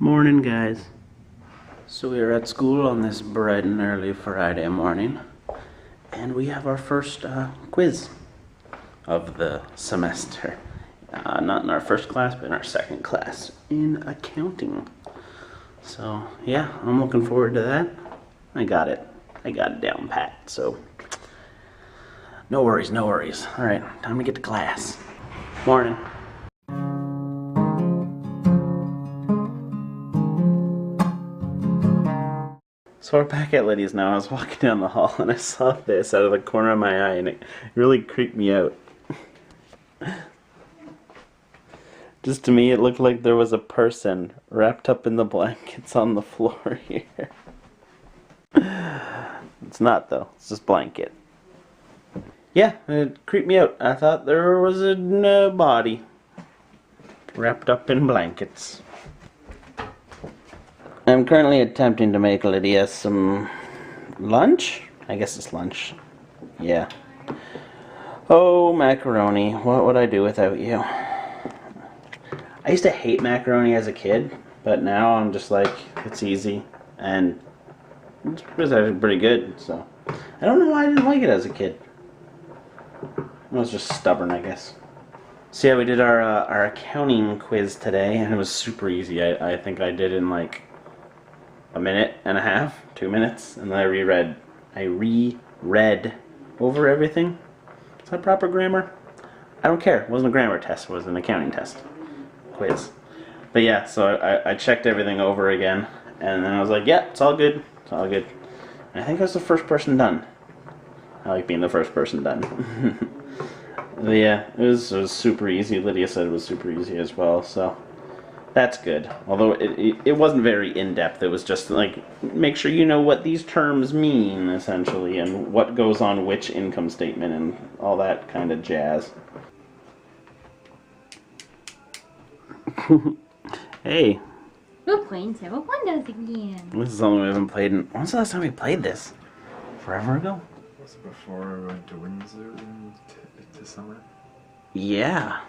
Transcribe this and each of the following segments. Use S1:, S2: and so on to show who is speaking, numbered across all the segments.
S1: Morning, guys. So we are at school on this bright and early Friday morning, and we have our first quiz of the semester. Not in our first class, but in our second class in accounting. So yeah, I'm looking forward to that. I got it down pat. So no worries, no worries. All right, time to get to class. Morning. So we're back at Lydia's now. I was walking down the hall and I saw this out of the corner of my eye and it really creeped me out. Just to me, it looked like there was a person wrapped up in the blankets on the floor here. It's not though, it's just blanket. Yeah, it creeped me out. I thought there was a body wrapped up in blankets. I'm currently attempting to make Lydia some lunch. I guess it's lunch. Yeah. Oh, macaroni. What would I do without you? I used to hate macaroni as a kid, but now I'm just like, it's easy. And it's actually pretty good, so. I don't know why I didn't like it as a kid. I was just stubborn, I guess. So yeah, we did our accounting quiz today, and it was super easy. I think I did in like a minute and a half, 2 minutes, and then I reread over everything. Is that proper grammar? I don't care. It wasn't a grammar test. It was an accounting test. Quiz. But yeah, so I checked everything over again, and then I was like, yeah, it's all good. It's all good. And I think I was the first person done. I like being the first person done. But yeah, it was super easy. Lydia said it was super easy as well, so that's good. Although it wasn't very in-depth. It was just like, make sure you know what these terms mean, essentially, and what goes on which income statement and all that kind of jazz. Hey.
S2: We're playing several windows again.
S1: This is something we haven't played in... When's the last time we played this? Forever ago?
S3: Was it before we went to Windsor to summer?
S1: Yeah.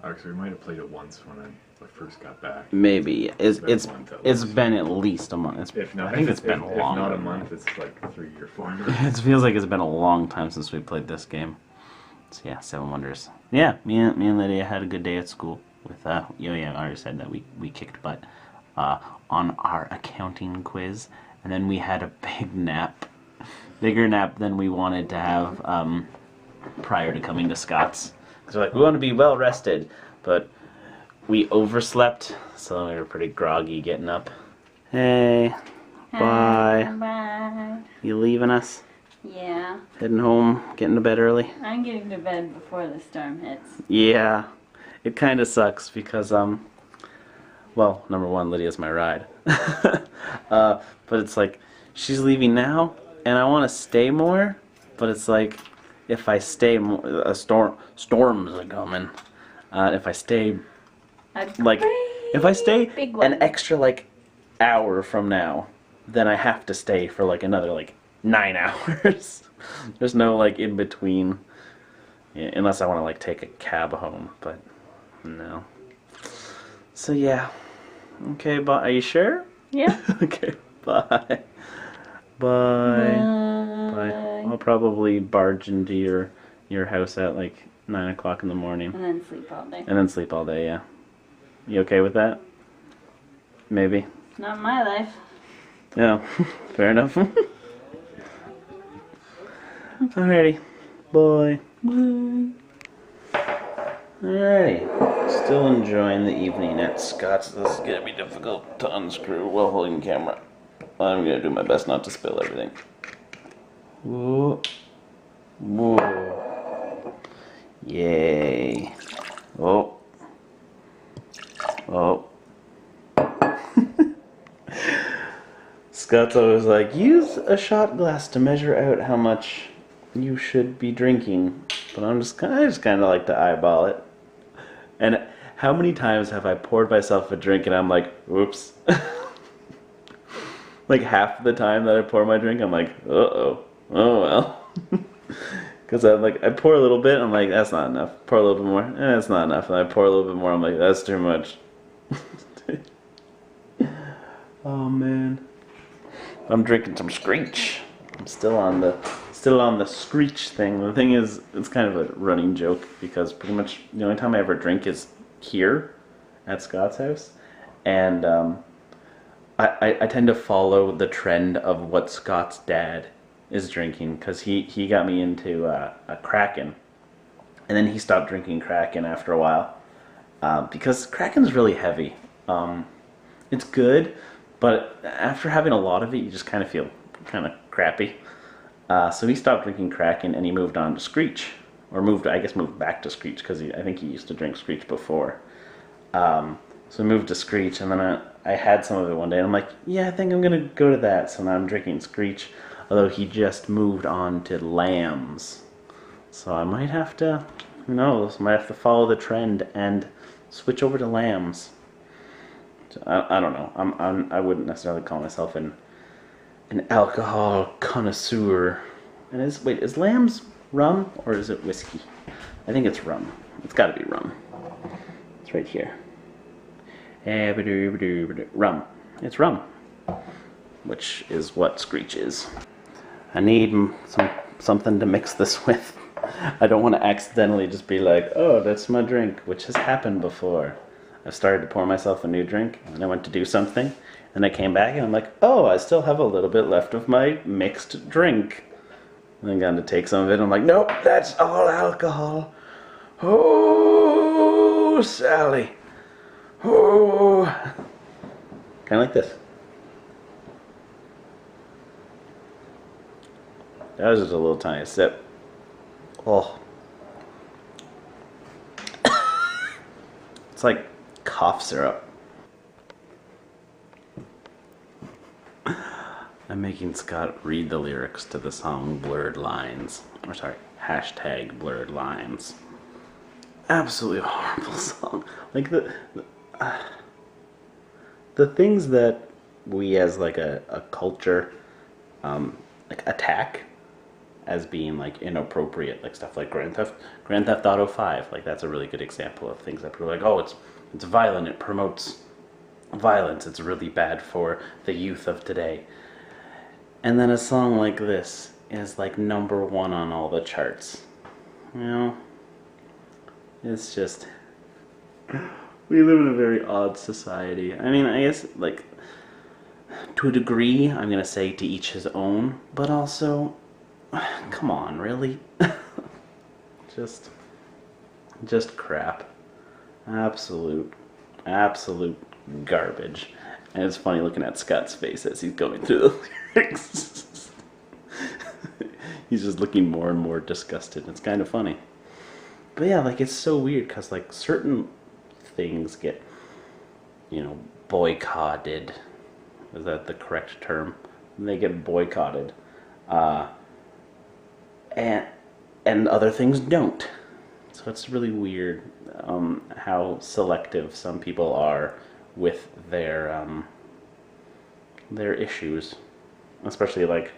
S3: Actually, we might have played it once when I first got back.
S1: Maybe. It's been at least a month. I think it's been long.
S3: If not a month, it's like 3 or 4.
S1: It feels like it's been a long time since we played this game. So yeah, Seven Wonders. Yeah, me and Lydia had a good day at school with I already said that we kicked butt on our accounting quiz, and then we had a big nap, bigger nap than we wanted to have prior to coming to Scott's. Because we're like, we want to be well rested, but we overslept, so we were pretty groggy getting up. Hey, bye.
S2: Bye.
S1: You leaving us?
S2: Yeah.
S1: Heading home, getting to bed early?
S2: I'm getting to bed before the storm hits.
S1: Yeah. It kind of sucks because, well, number one, Lydia's my ride. But it's like, she's leaving now, and I want to stay more, but it's like, if I stay more, storms are coming. If I stay, if I stay an extra, hour from now, then I have to stay for, another, 9 hours. There's no, in between. Yeah, unless I want to, take a cab home, but no. So, yeah. Okay, bye. Are you sure?
S2: Yeah.
S1: Okay, bye. Bye. Bye. I'll probably barge into your house at 9 o'clock in the morning.
S2: And then sleep all day.
S1: And then sleep all day, yeah. You okay with that? Maybe.
S2: Not my life.
S1: Yeah, fair enough. Alrighty. Bye.
S2: Bye.
S1: Alrighty. Still enjoying the evening at Scott's. This is gonna be difficult to unscrew while holding the camera. I'm gonna do my best not to spill everything. Whoa. Whoa. Yay. Oh. Oh. Scott's always like, use a shot glass to measure out how much you should be drinking. But I just kind of like to eyeball it. And how many times have I poured myself a drink and I'm like, oops. Half the time that I pour my drink, I'm like, uh-oh. Oh well. Because I pour a little bit, I'm like, that's not enough. Pour a little bit more, that's not enough. And I pour a little bit more, I'm like, that's too much. Oh man. I'm drinking some Screech. I'm still on the Screech thing. The thing is, it's kind of a running joke because pretty much the only time I ever drink is here at Scott's house, and I tend to follow the trend of what Scott's dad is drinking because he got me into a Kraken, and then he stopped drinking Kraken after a while because Kraken's really heavy. It's good, but after having a lot of it, you just kind of feel kind of crappy. So he stopped drinking Kraken and he moved on to Screech, or moved back to Screech because I think he used to drink Screech before. So I moved to Screech, and then I had some of it one day, and I'm like, yeah, I think I'm gonna go to that. So now I'm drinking Screech, although he just moved on to Lambs. So I might have to, who knows, might have to follow the trend and switch over to Lambs. So I don't know. I wouldn't necessarily call myself an alcohol connoisseur. And is Lambs rum or is it whiskey? I think it's rum. It's got to be rum. It's right here. Rum. It's rum, which is what Screech is. I need something to mix this with. I don't want to accidentally just be like, oh, that's my drink, which has happened before. I've started to pour myself a new drink, and I went to do something, and I came back, and I'm like, oh, I still have a little bit left of my mixed drink. And I'm going to take some of it, and I'm like, nope, that's all alcohol. Oh, Sally. Oh. Kind of like this. That was just a little tiny sip. Oh. It's like cough syrup. I'm making Scott read the lyrics to the song Blurred Lines. Or sorry, hashtag Blurred Lines. Absolutely horrible song. Like the things that we as like a culture like attack as being like inappropriate, like stuff like Grand Theft Auto 5, like that's a really good example of things that people are like, oh, it's violent, it promotes violence, it's really bad for the youth of today. And then a song like this is like #1 on all the charts. You know, it's just, we live in a very odd society. I mean, I guess like to a degree, I'm gonna say to each his own, but also, come on, really? just crap. Absolute garbage. And it's funny looking at Scott's face as he's going through the lyrics. He's just looking more and more disgusted. It's kind of funny. But yeah, like it's so weird because like certain things get, boycotted. Is that the correct term? They get boycotted. And other things don't. So it's really weird how selective some people are with their issues, especially like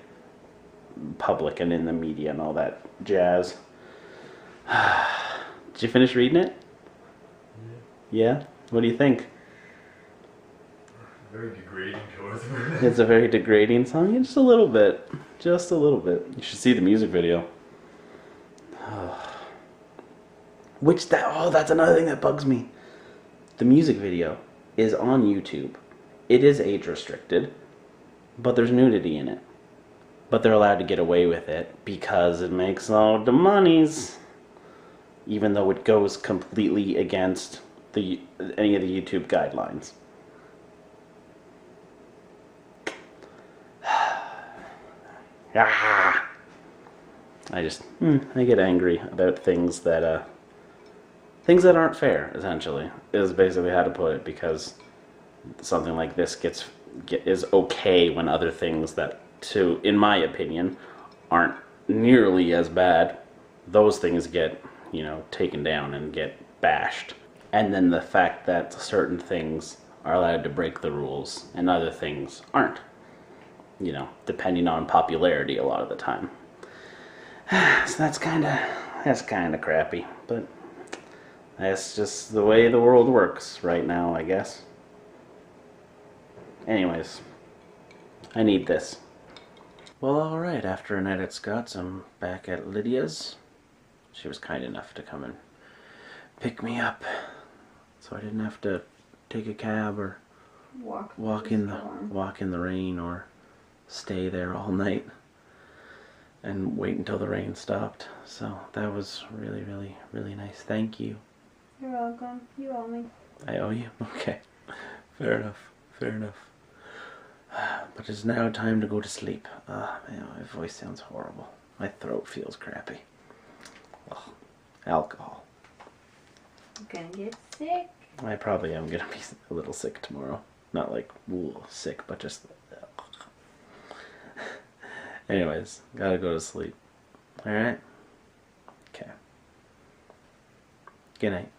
S1: public and in the media and all that jazz. Did you finish reading it? Yeah? What do you think?
S3: Very degrading towards me.
S1: It's a very degrading song? Yeah, just a little bit. Just a little bit. You should see the music video. That's another thing that bugs me. The music video is on YouTube. It is age restricted, but there's nudity in it. But they're allowed to get away with it because it makes all the monies, even though it goes completely against any of the YouTube guidelines. I get angry about things that aren't fair, essentially, is basically how to put it, because something like this is okay when other things that, in my opinion, aren't nearly as bad, those things get, taken down and get bashed. And then the fact that certain things are allowed to break the rules and other things aren't, depending on popularity a lot of the time. So that's kind of crappy, but that's just the way the world works right now, I guess. Anyways, I need this. Well, alright, after a night at Scott's, I'm back at Lydia's. She was kind enough to come and pick me up, so I didn't have to take a cab or walk in the rain or stay there all night and wait until the rain stopped. So that was really, really, really nice. Thank you.
S2: You're welcome. You owe me.
S1: I owe you? Okay. Fair enough. Fair enough. But it's now time to go to sleep. Man, my voice sounds horrible. My throat feels crappy. Ugh. Alcohol.
S2: I'm gonna get sick.
S1: I probably am gonna be a little sick tomorrow. Not like, ooh, sick, but just... Anyways, gotta go to sleep. Alright? Okay. Good night.